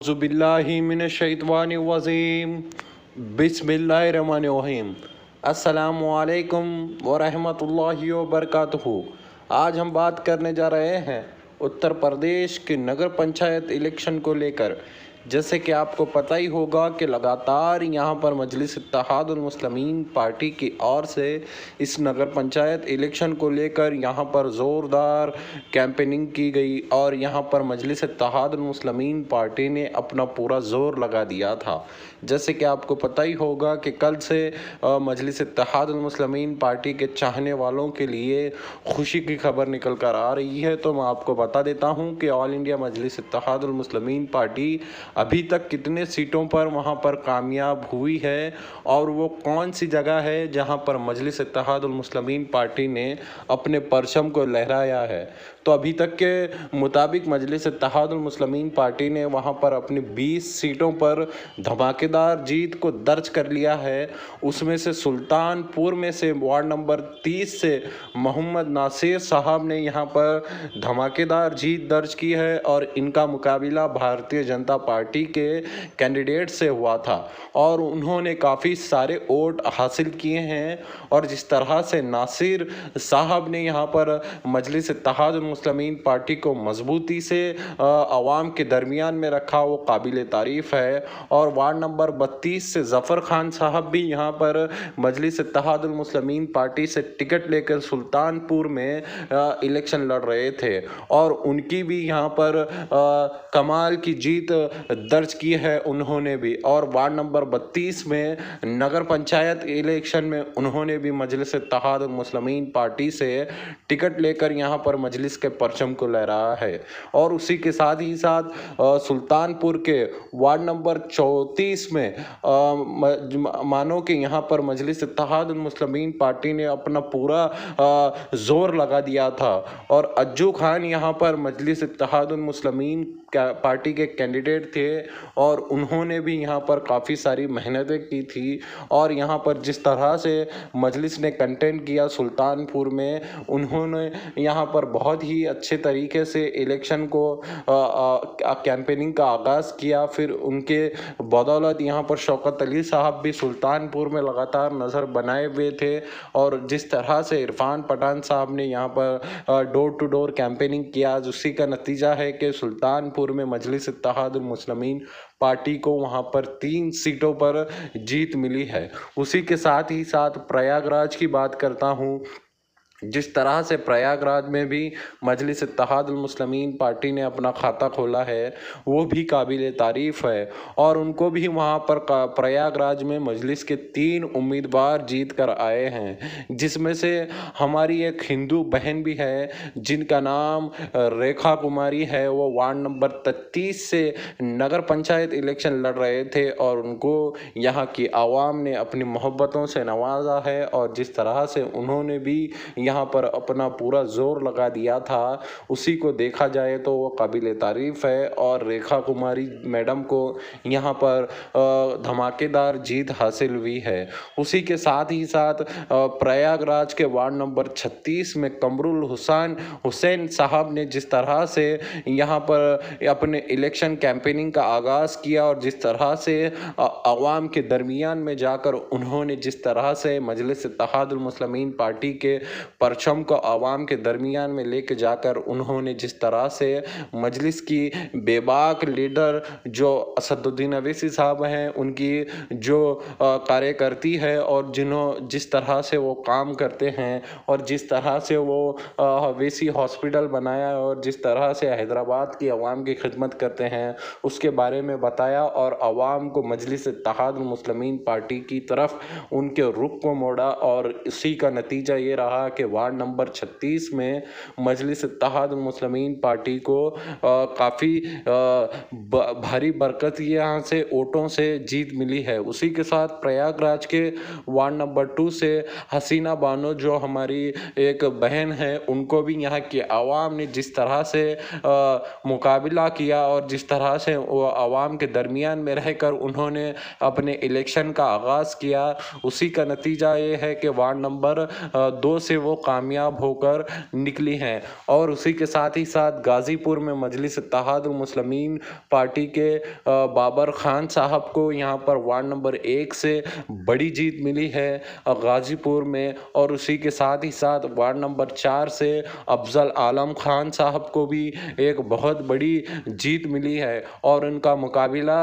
ज़ुबिल्लाहिमिनश्शैतानिर्रजीम बिस्मिल्लाहिर्रहमानिर्रहीम। अस्सलामुअलैकुम वरहमतुल्लाहि वबरकातुहू। आज हम बात करने जा रहे हैं उत्तर प्रदेश के नगर पंचायत इलेक्शन को लेकर। जैसे कि आपको पता ही होगा कि लगातार यहाँ पर मजलिस इत्तेहादुल मुस्लिमीन पार्टी की ओर से इस नगर पंचायत इलेक्शन को लेकर यहाँ पर ज़ोरदार कैंपेनिंग की गई और यहाँ पर मजलिस इत्तेहादुल मुस्लिमीन पार्टी ने अपना पूरा ज़ोर लगा दिया था। जैसे कि आपको पता ही होगा कि कल से मजलिस इत्तेहादुल मुस्लिमीन पार्टी के चाहने वालों के लिए खुशी की खबर निकल कर आ रही है। तो मैं आपको बता देता हूँ कि ऑल इंडिया मजलिस इत्तेहादुल मुस्लिमीन पार्टी अभी तक कितने सीटों पर वहाँ पर कामयाब हुई है और वो कौन सी जगह है जहाँ पर मजलिस इत्तेहादुल मुस्लिमीन पार्टी ने अपने परचम को लहराया है। तो अभी तक के मुताबिक मजलिस इत्तेहादुल मुस्लिमीन पार्टी ने वहाँ पर अपनी 20 सीटों पर धमाकेदार जीत को दर्ज कर लिया है। उसमें से सुल्तानपुर में से वार्ड नंबर 30 से मोहम्मद नासिर साहब ने यहाँ पर धमाकेदार जीत दर्ज की है और इनका मुकाबला भारतीय जनता पार्टी के कैंडिडेट से हुआ था और उन्होंने काफ़ी सारे वोट हासिल किए हैं। और जिस तरह से नासिर साहब ने यहाँ पर मजलिस इत्तेहादुल मुस्लिमीन पार्टी को मजबूती से आवाम के दरमियान में रखा, वो काबिल तारीफ़ है। और वार्ड नंबर 32 से ज़फ़र खान साहब भी यहाँ पर मजलिस इत्तेहादुल मुस्लिमीन पार्टी से टिकट लेकर सुल्तानपुर में इलेक्शन लड़ रहे थे और उनकी भी यहाँ पर कमाल की जीत दर्ज की है उन्होंने भी। और वार्ड नंबर 32 में नगर पंचायत इलेक्शन में उन्होंने भी मजलिस इत्तेहादुल मुस्लिमीन पार्टी से टिकट लेकर यहाँ पर मजलिस के परचम को लहराया है। और उसी के साथ ही साथ सुल्तानपुर के वार्ड नंबर 34 में मानो कि यहाँ पर मजलिस इत्तेहादुल मुस्लिमीन पार्टी ने अपना पूरा जोर लगा दिया था और अज्जू खान यहाँ पर मजलिस इत्तेहादुल मुस्लिमीन पार्टी के कैंडिडेट थे और उन्होंने भी यहाँ पर काफ़ी सारी मेहनतें की थी। और यहाँ पर जिस तरह से मजलिस ने कंटेंट किया सुल्तानपुर में, उन्होंने यहाँ पर बहुत ही अच्छे तरीके से इलेक्शन को कैंपेनिंग का आगाज़ किया। फिर उनके बदौलत यहाँ पर शौकत अली साहब भी सुल्तानपुर में लगातार नज़र बनाए हुए थे और जिस तरह से इरफान पठान साहब ने यहाँ पर डोर टू डोर कैंपेनिंग किया, उसी का नतीजा है कि सुल्तानपुर में मजलिस इत्तेहादुल मुस्लिमीन पार्टी को वहां पर 3 सीटों पर जीत मिली है। उसी के साथ ही साथ प्रयागराज की बात करता हूं। जिस तरह से प्रयागराज में भी मजलिस इत्तेहादुल मुस्लिमीन पार्टी ने अपना खाता खोला है वो भी काबिल तारीफ़ है और उनको भी वहाँ पर प्रयागराज में मजलिस के 3 उम्मीदवार जीत कर आए हैं, जिसमें से हमारी एक हिंदू बहन भी है जिनका नाम रेखा कुमारी है। वो वार्ड नंबर 33 से नगर पंचायत इलेक्शन लड़ रहे थे और उनको यहाँ की आवाम ने अपनी मोहब्बतों से नवाजा है और जिस तरह से उन्होंने भी यहाँ पर अपना पूरा जोर लगा दिया था, उसी को देखा जाए तो वो काबिल तारीफ़ है। और रेखा कुमारी मैडम को यहाँ पर धमाकेदार जीत हासिल हुई है। उसी के साथ ही साथ प्रयागराज के वार्ड नंबर 36 में कमरुल हुसैन साहब ने जिस तरह से यहाँ पर अपने इलेक्शन कैंपेनिंग का आगाज़ किया और जिस तरह से अवाम के दरमियान में जाकर उन्होंने जिस तरह से मजलिस इत्तेहादुल मुस्लिमीन पार्टी के परचम को आवाम के दरमियान में लेके जाकर उन्होंने जिस तरह से मजलिस की बेबाक लीडर जो असदुद्दीन अवैसी साहब हैं, उनकी जो कार्यकर्ती है और जिस तरह से वो काम करते हैं और जिस तरह से वो अवैसी हॉस्पिटल बनाया और जिस तरह से हैदराबाद की आवाम की खिदमत करते हैं, उसके बारे में बताया और आवाम को मजलिस इत्तेहादुल मुस्लिमीन पार्टी की तरफ उनके रुख को मोड़ा। और इसी का नतीजा ये रहा कि वार्ड नंबर 36 में मजलिस इत्तेहादुल मुस्लिमीन पार्टी को काफ़ी भारी बरकत यहाँ से वोटों से जीत मिली है। उसी के साथ प्रयागराज के वार्ड नंबर 2 से हसीना बानो जो हमारी एक बहन है, उनको भी यहाँ की आवाम ने जिस तरह से मुकाबला किया और जिस तरह से वो आवाम के दरमियान में रहकर उन्होंने अपने इलेक्शन का आगाज़ किया, उसी का नतीजा ये है कि वार्ड नंबर 2 से वो वो कामयाब होकर निकली हैं। और उसी के साथ ही साथ गाज़ीपुर में मजलिस इत्तेहादुल मुस्लिमीन पार्टी के बाबर खान साहब को यहाँ पर वार्ड नंबर 1 से बड़ी जीत मिली है गाज़ीपुर में। और उसी के साथ ही साथ वार्ड नंबर 4 से अफजल आलम खान साहब को भी एक बहुत बड़ी जीत मिली है। और उनका मुकाबला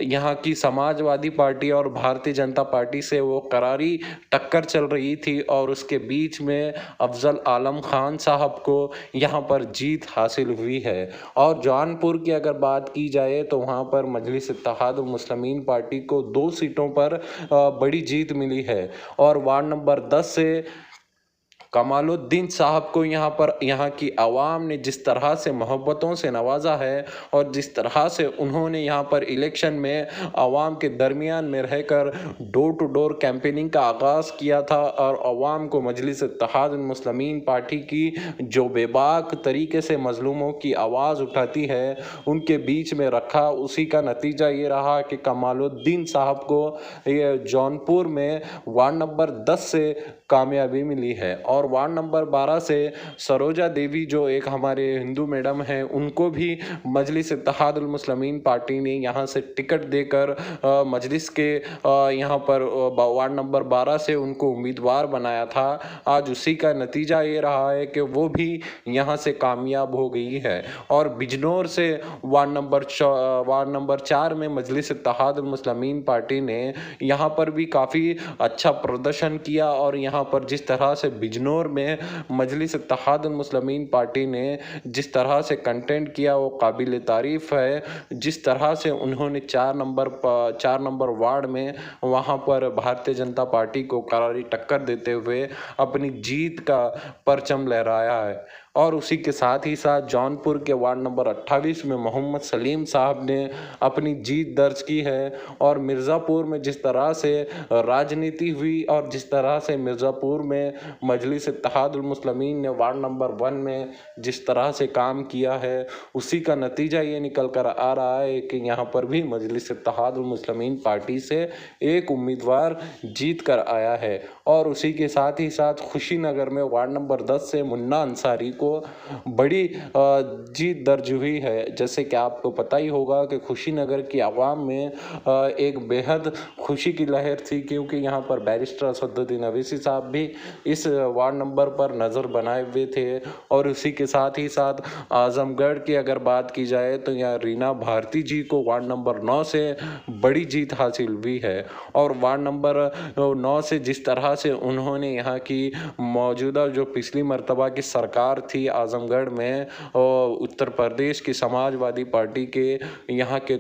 यहाँ की समाजवादी पार्टी और भारतीय जनता पार्टी से वो करारी टक्कर चल रही थी और उसके बीच में अफजल आलम खान साहब को यहाँ पर जीत हासिल हुई है। और जौनपुर की अगर बात की जाए तो वहाँ पर मजलिस इत्तेहादुल मुस्लिमीन पार्टी को 2 सीटों पर बड़ी जीत मिली है। और वार्ड नंबर 10 से कमालुद्दीन साहब को यहाँ की आवाम ने जिस तरह से मोहब्बतों से नवाजा है और जिस तरह से उन्होंने यहाँ पर इलेक्शन में आवाम के दरमियान में रहकर डोर टू डोर कैंपेनिंग का आगाज़ किया था और आवाम को मजलिस इत्तेहादुल मुस्लिमीन पार्टी की जो बेबाक तरीके से मजलूमों की आवाज़ उठाती है उनके बीच में रखा। उसी का नतीजा ये रहा कि कमालुद्दीन साहब को ये जौनपुर में वार्ड नंबर 10 से कामयाबी मिली है। और वार्ड नंबर 12 से सरोजा देवी जो एक हमारे हिंदू मैडम हैं उनको भी मजलिस इत्तेहादुल मुस्लिमीन पार्टी ने यहाँ से टिकट देकर मजलिस के यहाँ पर वार्ड नंबर 12 से उनको उम्मीदवार बनाया था। आज उसी का नतीजा ये रहा है कि वो भी यहाँ से कामयाब हो गई है। और बिजनौर से वार्ड नंबर 4 में मजलिस इत्तेहादुल मुस्लिमीन पार्टी ने यहाँ पर भी काफ़ी अच्छा प्रदर्शन किया। और यहाँ पर जिस तरह से बिजनौर में मजलिस इत्तेहादुल मुस्लिमीन पार्टी ने जिस तरह से कंटेंट किया वो काबिल तारीफ़ है। जिस तरह से उन्होंने 4 नंबर वार्ड में वहाँ पर भारतीय जनता पार्टी को करारी टक्कर देते हुए अपनी जीत का परचम लहराया है। और उसी के साथ ही साथ जौनपुर के वार्ड नंबर 28 में मोहम्मद सलीम साहब ने अपनी जीत दर्ज की है। और मिर्ज़ापुर में जिस तरह से राजनीति हुई और जिस तरह से मिर्ज़ापुर में मजलिस इत्तेहादुल मुस्लिमीन ने वार्ड नंबर 1 में जिस तरह से काम किया है उसी का नतीजा ये निकल कर आ रहा है कि यहाँ पर भी मजलिस इत्तेहादुल मुस्लिमीन पार्टी से एक उम्मीदवार जीत कर आया है। और उसी के साथ ही साथ खुशीनगर में वार्ड नंबर 10 से मुन्ना अंसारी को बड़ी जीत दर्ज हुई है। जैसे कि आपको पता ही होगा कि खुशीनगर की आवाम में एक बेहद खुशी की लहर थी क्योंकि यहाँ पर बैरिस्टर असदुद्दीन अवैसी साहब भी इस वार्ड नंबर पर नज़र बनाए हुए थे। और उसी के साथ ही साथ आजमगढ़ की अगर बात की जाए तो यहाँ रीना भारती जी को वार्ड नंबर 9 से बड़ी जीत हासिल हुई है। और वार्ड नंबर 9 से जिस तरह से उन्होंने यहाँ की मौजूदा जो पिछली मर्तबा की सरकार थी आजमगढ़ में उत्तर प्रदेश की समाजवादी पार्टी के यहाँ के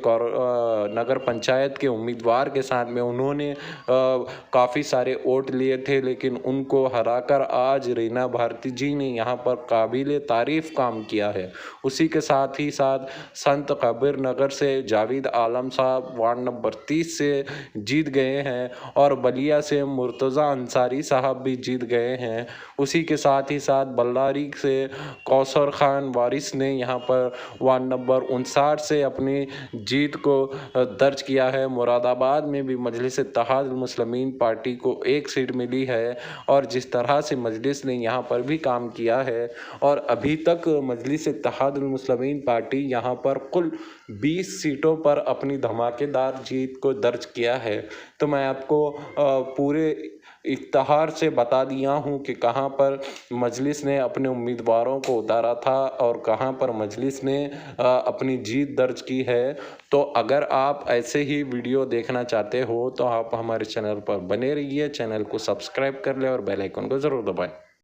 नगर पंचायत के उम्मीदवार के साथ में उन्होंने काफ़ी सारे वोट लिए थे लेकिन उनको हराकर आज रीना भारती जी ने यहाँ पर काबिल तारीफ़ काम किया है। उसी के साथ ही साथ संत कबीर नगर से जावेद आलम साहब वार्ड नंबर 30 से जीत गए हैं। और बलिया से मुर्तज़ा अंसारी साहब भी जीत गए हैं। उसी के साथ ही साथ बल्लारी से कौसर खान वारिस ने यहाँ पर वार्ड नंबर 59 से अपनी जीत को दर्ज किया है। मुरादाबाद में भी मजलिस इत्तेहादुल मुस्लिमीन पार्टी को एक सीट मिली है। और जिस तरह से मजलिस ने यहाँ पर भी काम किया है और अभी तक मजलिस इत्तेहादुल मुस्लिमीन पार्टी यहाँ पर कुल 20 सीटों पर अपनी धमाकेदार जीत को दर्ज किया है। तो मैं आपको पूरे इख्तियार से बता दिया हूँ कि कहाँ पर मजलिस ने अपने उम्मीदवारों को उतारा था और कहाँ पर मजलिस ने अपनी जीत दर्ज की है। तो अगर आप ऐसे ही वीडियो देखना चाहते हो तो आप हमारे चैनल पर बने रहिए, चैनल को सब्सक्राइब कर लें और बेल आइकन को ज़रूर दबाएं।